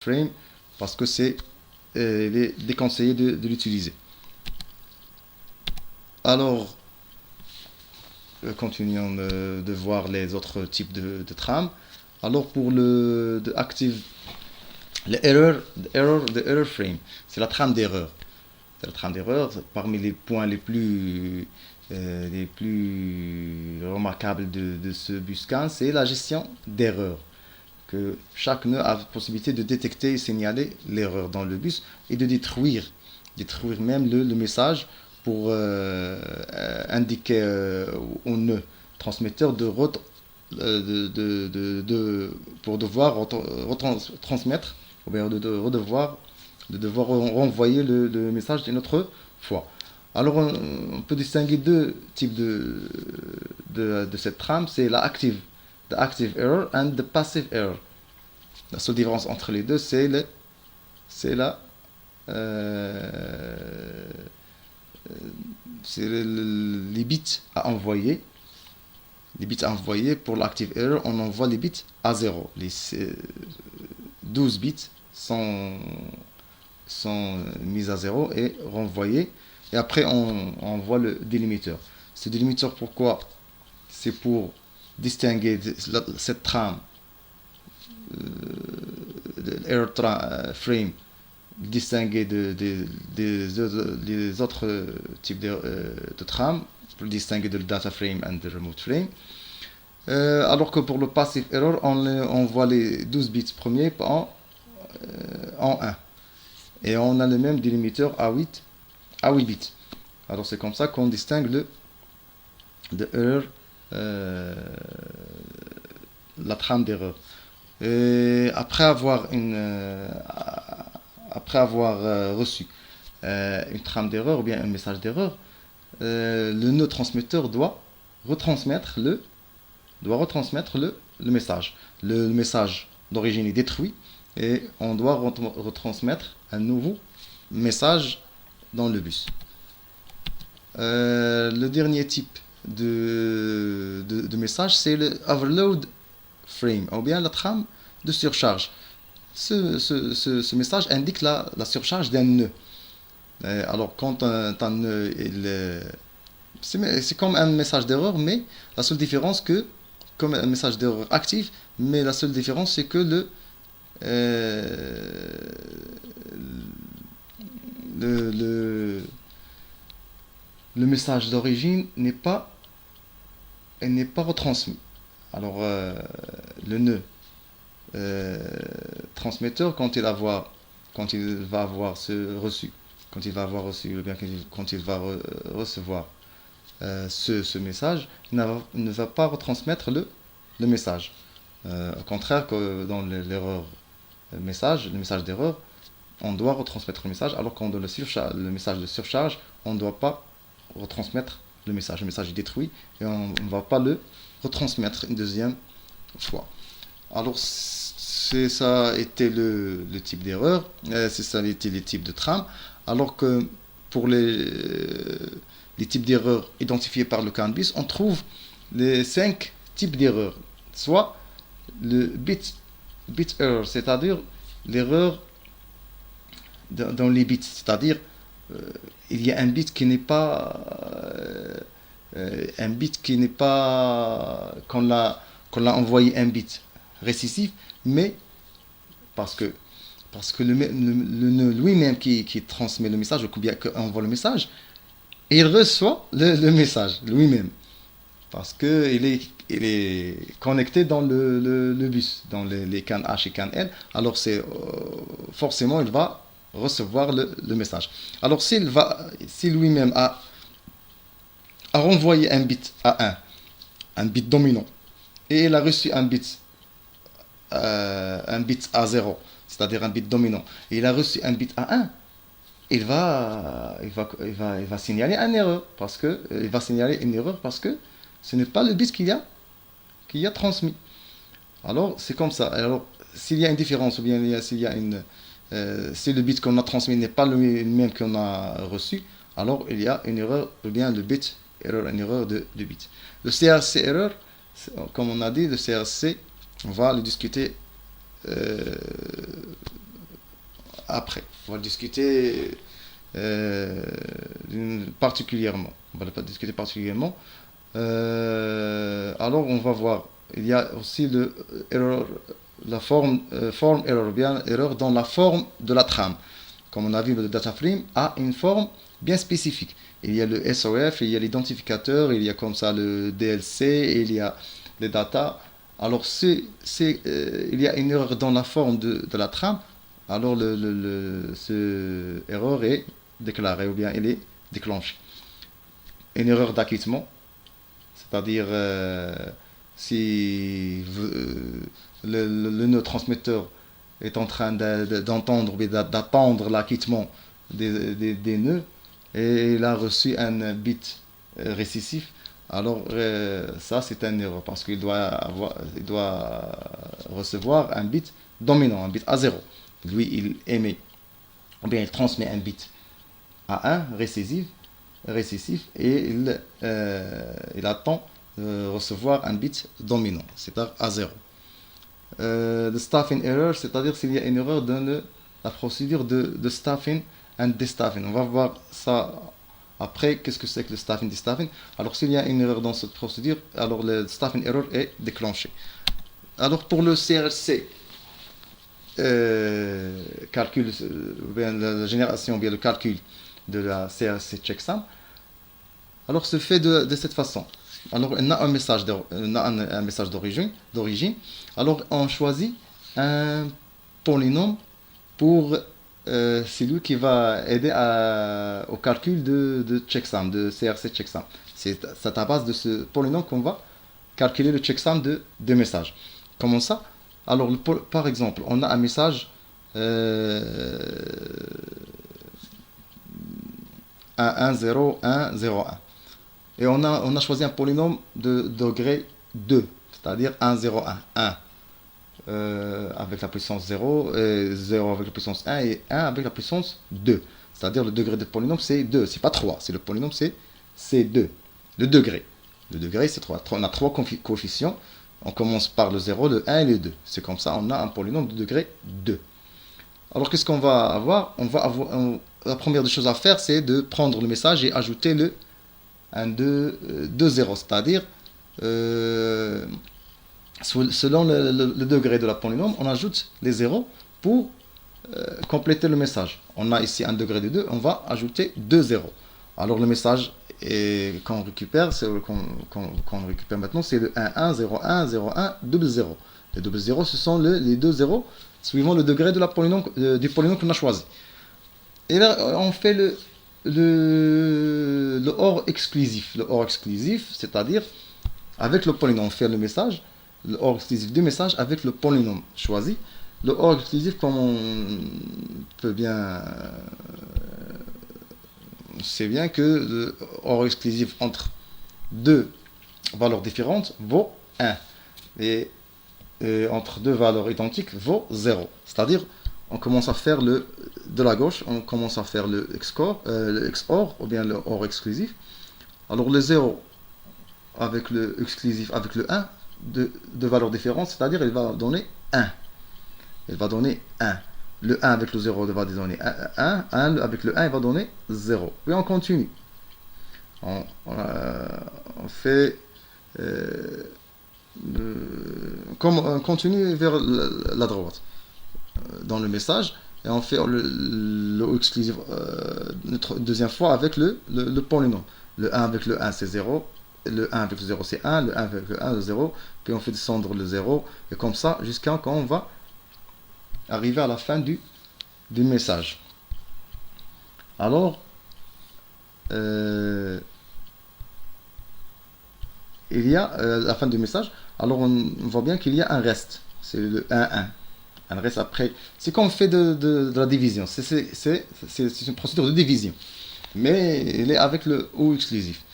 frame parce que il est déconseillé de l'utiliser. Alors, continuons de voir les autres types de trames. Alors pour le de active, the error frame, c'est la trame d'erreur. C'est la trame d'erreur. Parmi les points les plus remarquables de ce bus 15, c'est la gestion d'erreurs. Que chaque nœud a la possibilité de détecter et signaler l'erreur dans le bus et de détruire même le message pour indiquer au nœud transmetteur pour devoir transmettre ou bien de devoir renvoyer le message une autre fois. Alors on peut distinguer deux types de cette trame, c'est the active error and the passive error. La seule différence entre les deux, c'est les bits à envoyer. Les bits à envoyer pour l'active error, on envoie les bits à 0. Les 12 bits sont mis à 0 et renvoyés. Et après, on envoie le délimiteur. Ce délimiteur, pourquoi? C'est pour distinguer cette trame, error frame, distinguer des autres types de trames, pour distinguer de data frame et de remote frame. Alors que pour le passive error, on voit les 12 bits premiers en 1. Et on a le même délimiteur à 8 bits. Alors c'est comme ça qu'on distingue de error, la trame d'erreur. Et après avoir reçu une trame d'erreur ou bien un message d'erreur, le nœud transmetteur doit retransmettre le message. Le message d'origine est détruit et on doit retransmettre un nouveau message dans le bus. Le dernier type de message, c'est le overload frame, ou bien la trame de surcharge. Ce message indique la surcharge d'un nœud. Alors quand un nœud, c'est comme un message d'erreur, mais la seule différence comme un message d'erreur actif, mais la seule différence c'est que le message d'origine n'est pas retransmis. Alors le nœud transmetteur, quand il va avoir reçu, ou bien quand il va recevoir ce message, il ne va pas retransmettre le message. Au contraire que dans le message d'erreur, on doit retransmettre le message, alors qu'on donne le message de surcharge, on ne doit pas retransmettre le message. Le message est détruit et on ne va pas le retransmettre une deuxième fois. Alors ça a été le type d'erreur, ça a été les types de trame. Alors que pour les types d'erreurs identifiés par le CAN BIS, on trouve les 5 types d'erreurs. Soit le bit error, c'est-à-dire l'erreur dans les bits, c'est-à-dire il y a un bit qui n'est pas qu'on l'a envoyé un bit récessif, mais parce que le nœud lui-même qui transmet le message, ou bien qu'on envoie le message, il reçoit le message lui-même, parce qu'il est connecté dans le bus, dans les CAN H et CAN L, alors forcément il va recevoir le message. Alors si lui-même a renvoyé un bit à 1, un bit dominant, et il a reçu un bit à 0, c'est-à-dire un bit dominant, et il a reçu un bit à 1, il va signaler une erreur, parce que ce n'est pas le bit qui a transmis. Alors c'est comme ça. Alors s'il y a une différence, ou bien si le bit qu'on a transmis n'est pas le même qu'on a reçu, alors il y a une erreur, ou bien le bit erreur, une erreur de bit. Le CRC erreur, comme on a dit, le CRC, on va le discuter après. On va le discuter particulièrement. On va le discuter particulièrement. Alors, on va voir. Il y a aussi erreur, la forme erreur, bien erreur dans la forme de la trame. Comme on a vu, le data frame a une forme bien spécifique. Il y a le SOF, il y a l'identificateur, il y a comme ça le DLC, il y a les data. Alors, il y a une erreur dans la forme de la trame. Alors, ce erreur est déclarée ou bien elle est déclenchée. Une erreur d'acquittement, c'est-à-dire si le neurotransmetteur est en train d'entendre ou d'attendre l'acquittement des nœuds et il a reçu un bit récessif, alors ça c'est un erreur parce il doit recevoir un bit dominant, un bit à 0. Lui il émet ou bien il transmet un bit à 1 récessif et il attend recevoir un bit dominant, c'est-à-dire à 0. Le staffing error, c'est-à-dire s'il y a une erreur dans la procédure de staffing and destaffing. On va voir ça après, qu'est-ce que c'est que le staffing destaffing. Alors s'il y a une erreur dans cette procédure, alors le staffing error est déclenché. Alors pour le CRC, calcul, bien la génération, bien le calcul de la CRC checksum, alors se fait de cette façon. Alors on a un message d'origine. Alors on choisit un polynôme pour celui qui va aider au calcul de checksum, de CRC checksum. C'est à base de ce polynôme qu'on va calculer le checksum de messages. Comment ça? Alors par exemple, on a un message 1,0,1,0,1. Et on a choisi un polynôme de degré 2, c'est-à-dire 1, 0, 1. 1 avec la puissance 0, 0 avec la puissance 1 et 1 avec la puissance 2. C'est-à-dire le degré de polynôme c'est 2, c'est pas 3, c'est le polynôme c'est 2. Le degré c'est 3. On a 3 coefficients, on commence par le 0, le 1 et le 2. C'est comme ça, on a un polynôme de degré 2. Alors qu'est-ce qu'on va avoir? La première des choses à faire c'est de prendre le message et ajouter un 2, 0, c'est-à-dire selon le degré de la polynôme, on ajoute les zéros pour compléter le message. On a ici un degré de 2, on va ajouter 2 zéros. Alors le message qu'on récupère, qu'on récupère maintenant, c'est le 1, 1, 0, 1, 0, 1, double 0. Les double 0, ce sont les 2 zéros suivant le degré de la polynôme, du polynôme qu'on a choisi. Et là, on fait le OR exclusif. Le OR exclusif, c'est-à-dire avec le polynôme, faire le message, le OR exclusif du message avec le polynôme choisi. Le OR exclusif, comme on peut bien, c'est bien que le OR exclusif entre deux valeurs différentes vaut 1. Et entre deux valeurs identiques vaut 0. C'est-à-dire, on commence à faire de la gauche, on commence à faire le XOR ou bien le OR exclusif. Alors le 0 avec le exclusif avec le 1, de valeurs différentes, c'est-à-dire il va donner 1. Il va donner 1. Le 1 avec le 0 va donner 1. 1 avec le 1 il va donner 0. Puis on continue. On fait on continue vers la droite dans le message et on fait le exclusif notre deuxième fois avec le polynôme. Le 1 avec le 1 c'est 0, le 1 avec le 0 c'est 1, le 1 avec le 1 c'est 0, puis on fait descendre le 0 et comme ça jusqu'à quand on va arriver à la fin du message. Alors il y a la fin du message. Alors on voit bien qu'il y a un reste, c'est le 1-1. Un reste après, c'est comme on fait de la division, c'est une procédure de division, mais il est avec le OU exclusif.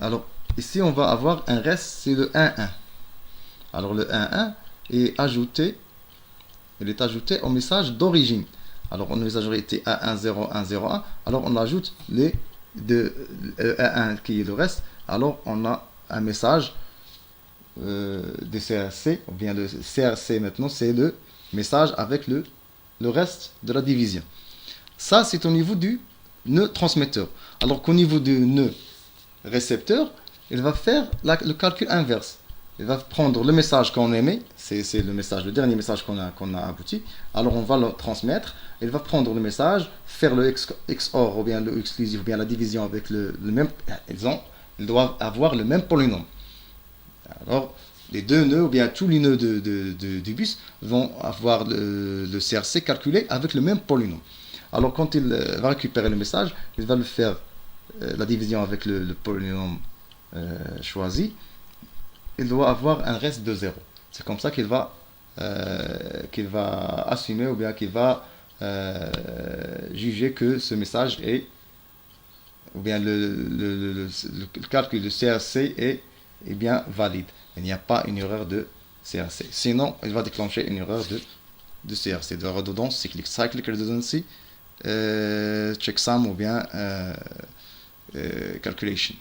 Alors ici on va avoir un reste, c'est le 1-1. Alors le 1-1 est ajouté, il est ajouté au message d'origine. Alors on a été 1-1-0-1-0-1, alors on ajoute les 1-1 qui est le reste, alors on a un message de CRC, ou bien le CRC maintenant, c'est le message avec le le reste de la division. Ça, c'est au niveau du nœud transmetteur. Alors qu'au niveau du nœud récepteur, il va faire le calcul inverse. Il va prendre le message qu'on émet, c'est le message, le dernier message qu'on a abouti. Alors on va le transmettre. Il va prendre le message, faire le XOR ou bien le exclusif ou bien la division avec le même. Ils doivent avoir le même polynôme. Alors les deux nœuds ou bien tous les nœuds du bus vont avoir le CRC calculé avec le même polynôme. Alors quand il va récupérer le message, il va le faire la division avec le polynôme choisi. Il doit avoir un reste de 0. C'est comme ça qu'il va assumer ou bien qu'il va juger que ce message est, ou bien le calcul de CRC est bien valide. Il n'y a pas une erreur de CRC. Sinon, il va déclencher une erreur de CRC, de redondance, cyclic redundancy, checksum ou bien calculation.